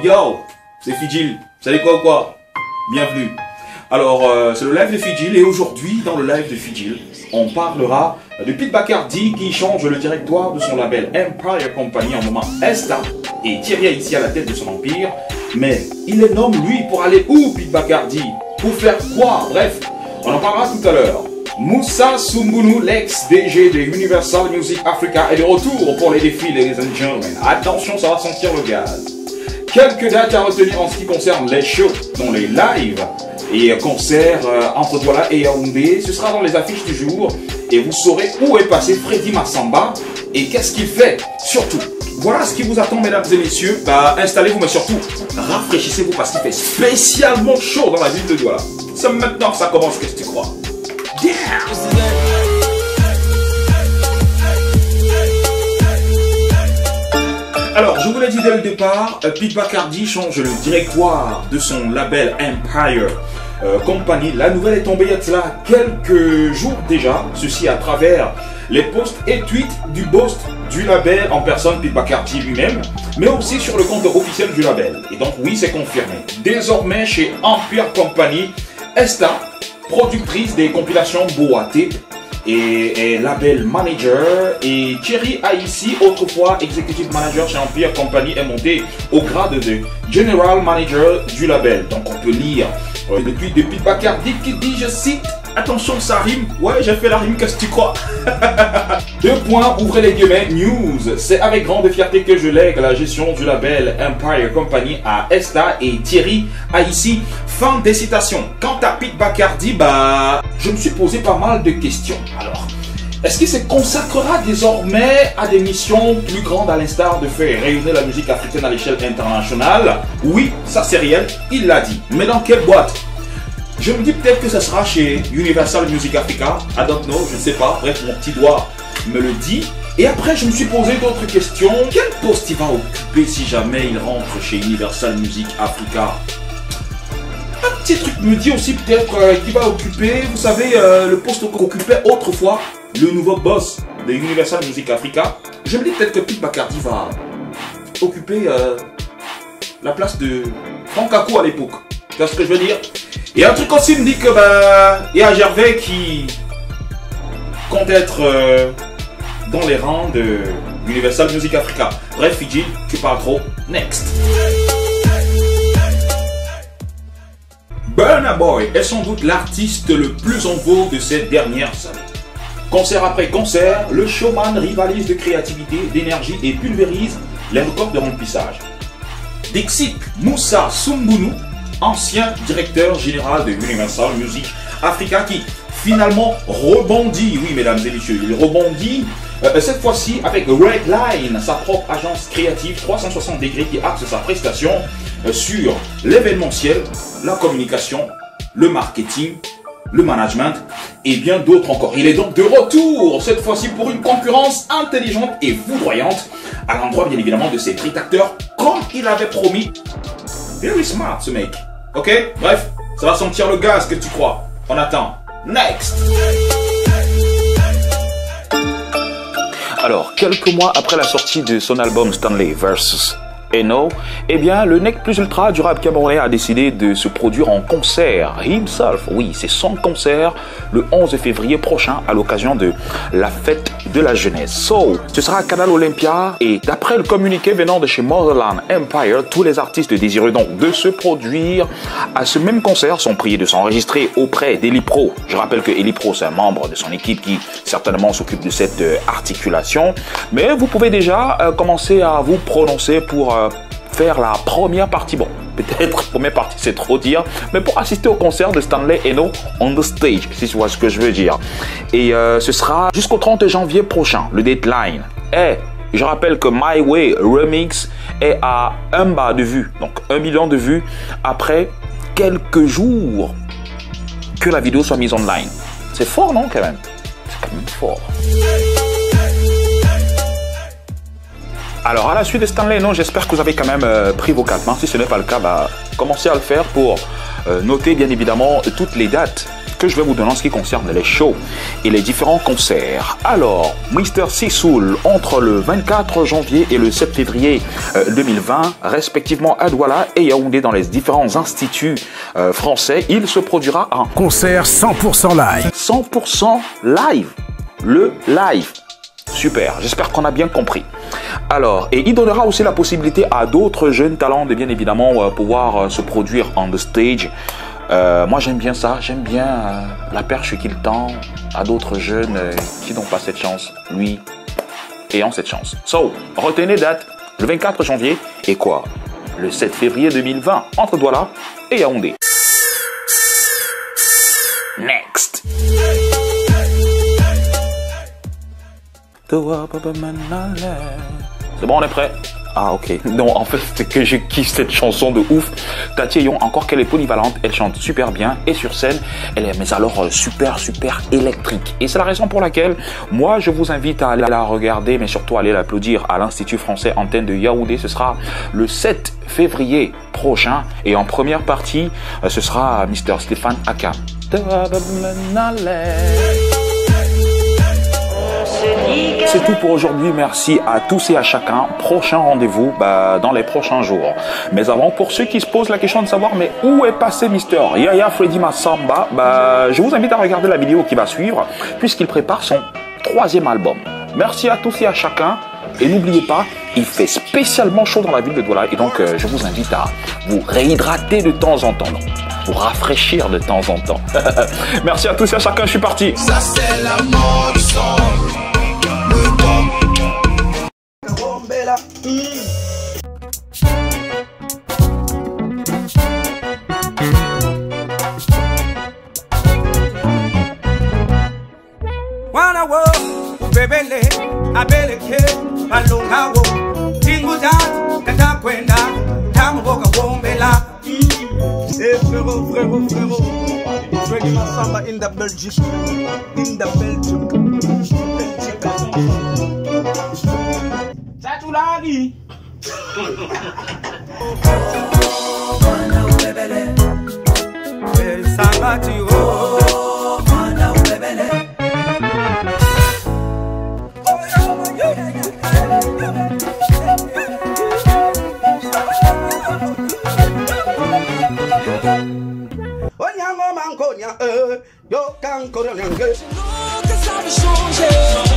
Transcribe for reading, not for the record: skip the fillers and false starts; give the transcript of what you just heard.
Yo, c'est Fidjil, vous savez quoi ou quoi? Bienvenue. Alors, c'est le live de Fidjil et aujourd'hui, dans le live de Fidjil, on parlera de Pete Bacardi qui change le directoire de son label Empire Company en nommant Esta et Thierry Haïti à la tête de son empire. Mais il les nomme lui pour aller où, Pete Bacardi? Pour faire quoi? Bref, on en parlera tout à l'heure. Moussa Soumbounou, l'ex-DG de Universal Music Africa, est de retour pour les défis, ladies and gentlemen. Attention, ça va sentir le gaz. Quelques dates à retenir en ce qui concerne les shows, dont les lives et concerts entre Douala et Yaoundé. Ce sera dans les affiches du jour et vous saurez où est passé Freddy Massamba et qu'est-ce qu'il fait. Surtout, voilà ce qui vous attend, mesdames et messieurs. Installez-vous, mais surtout, rafraîchissez-vous parce qu'il fait spécialement chaud dans la ville de Douala. C'est maintenant que ça commence, qu'est-ce que tu crois? Yeah. Alors, je vous l'ai dit dès le départ, Pete Bacardi change le directoire de son label Empire Company. La nouvelle est tombée il y a de cela quelques jours déjà, ceci à travers les posts et tweets du boss du label en personne, Pete Bacardi lui-même, mais aussi sur le compte officiel du label. Et donc oui, c'est confirmé. Désormais, chez Empire Company, Esta, productrice des compilations Boaté, et label manager, et Thierry Haïti, autrefois executive manager chez Empire Company, est monté au grade de general manager du label. Donc on peut lire depuis Pete Bacardi qui dit, je cite, attention ça rime, ouais j'ai fait la rime, qu'est-ce que tu crois? Deux points, ouvrez les guillemets, news, c'est avec grande fierté que je lègue la gestion du label Empire Company à Esta et Thierry Haïti, fin des citations. Quant à Pete Bacardi, je me suis posé pas mal de questions. Alors, est-ce qu'il se consacrera désormais à des missions plus grandes à l'instar de faire rayonner la musique africaine à l'échelle internationale? Oui, ça c'est réel, il l'a dit. Mais dans quelle boîte? Je me dis peut-être que ça sera chez Universal Music Africa, I don't know, je ne sais pas, bref, mon petit doigt me le dit. Et après, je me suis posé d'autres questions. Quel poste il va occuper si jamais il rentre chez Universal Music Africa? Un petit truc me dit aussi peut-être qu'il va occuper, vous savez, le poste qu'occupait autrefois le nouveau boss de Universal Music Africa. Je me dis peut-être que Pete Bacardi va occuper la place de Franck Akou à l'époque. Tu vois ce que je veux dire? Et un truc aussi me dit que il y a Gervais qui compte être dans les rangs de Universal Music Africa. Bref, Fidjil, tu parles trop. Next. Burna Boy est sans doute l'artiste le plus en vogue de ces dernières années. Concert après concert, le showman rivalise de créativité, d'énergie et pulvérise les records de remplissage. Dixit Moussa Soumbounou, ancien directeur général de Universal Music Africa, qui finalement rebondit, oui mesdames et messieurs, il rebondit cette fois-ci avec Redline, sa propre agence créative 360 degrés qui axe sa prestation sur l'événementiel, la communication, le marketing, le management et bien d'autres encore. Il est donc de retour, cette fois-ci pour une concurrence intelligente et foudroyante à l'endroit bien évidemment de ses prédicteurs comme il avait promis. Very smart ce mec. Ok, bref, ça va sentir le gaz, que tu crois. On attend. Next. Alors, quelques mois après la sortie de son album Stanley vs Eno, eh bien, le Nec Plus Ultra du rap camerounais a décidé de se produire en concert himself. Oui, c'est son concert le 11 février prochain à l'occasion de la fête de la jeunesse. Ce sera à Canal Olympia et d'après le communiqué venant de chez Motherland Empire, tous les artistes désireux donc de se produire à ce même concert sont priés de s'enregistrer auprès d'Elipro. Je rappelle que Elipro, c'est un membre de son équipe qui certainement s'occupe de cette articulation. Mais vous pouvez déjà commencer à vous prononcer pour faire la première partie. Bon, peut-être première partie c'est trop dire, mais pour assister au concert de Stanley Eno on the stage, si tu vois ce que je veux dire. Et ce sera jusqu'au 30 janvier prochain, le deadline. Et je rappelle que My Way Remix est à 1 bas de vues, donc 1 million de vues après quelques jours que la vidéo soit mise online. C'est fort, non, quand même? C'est quand même fort. Alors, à la suite de Stanley Eno, j'espère que vous avez quand même pris vos 4 mains. Si ce n'est pas le cas, commencez à le faire pour noter bien évidemment toutes les dates que je vais vous donner en ce qui concerne les shows et les différents concerts. Alors, Mr. Sissoul, entre le 24 janvier et le 7 février 2020, respectivement à Douala et Yaoundé dans les différents instituts français, il se produira un concert 100% live. 100% live. Le live. Super, j'espère qu'on a bien compris. Alors, et il donnera aussi la possibilité à d'autres jeunes talents de bien évidemment pouvoir se produire on the stage. Moi j'aime bien ça, j'aime bien la perche qu'il tend à d'autres jeunes qui n'ont pas cette chance, lui ayant cette chance. So, retenez date, le 24 janvier et quoi? Le 7 février 2020 entre Douala et Yaoundé. Next. C'est bon, on est prêt? Ah ok, non en fait c'est que je kiffe cette chanson de ouf. Tati Ayon, encore qu'elle est polyvalente, elle chante super bien et sur scène elle est mais alors super électrique. Et c'est la raison pour laquelle moi je vous invite à aller la regarder mais surtout à aller l'applaudir à l'Institut français Antenne de Yaoundé. Ce sera le 7 février prochain et en première partie ce sera Mr. Stéphane Aka. C'est tout pour aujourd'hui, merci à tous et à chacun. Prochain rendez-vous dans les prochains jours. Mais avant, pour ceux qui se posent la question de savoir mais où est passé Mister Yaya Freddy Massamba, je vous invite à regarder la vidéo qui va suivre puisqu'il prépare son 3e album. Merci à tous et à chacun. Et n'oubliez pas, il fait spécialement chaud dans la ville de Douala et donc je vous invite à vous réhydrater de temps en temps, vous rafraîchir de temps en temps. Merci à tous et à chacun, je suis parti. Ça c'est la mode son. Wana wo ubebele abeleke balunga wo tinguza katakwenda tamuboka wombela. Hey frérot Freddy Massamba in the Belgique Satulali Wana ubebele Sangati oh Wana ubebele Onyango mankonya yo kanko nyange. Que ça veut changer.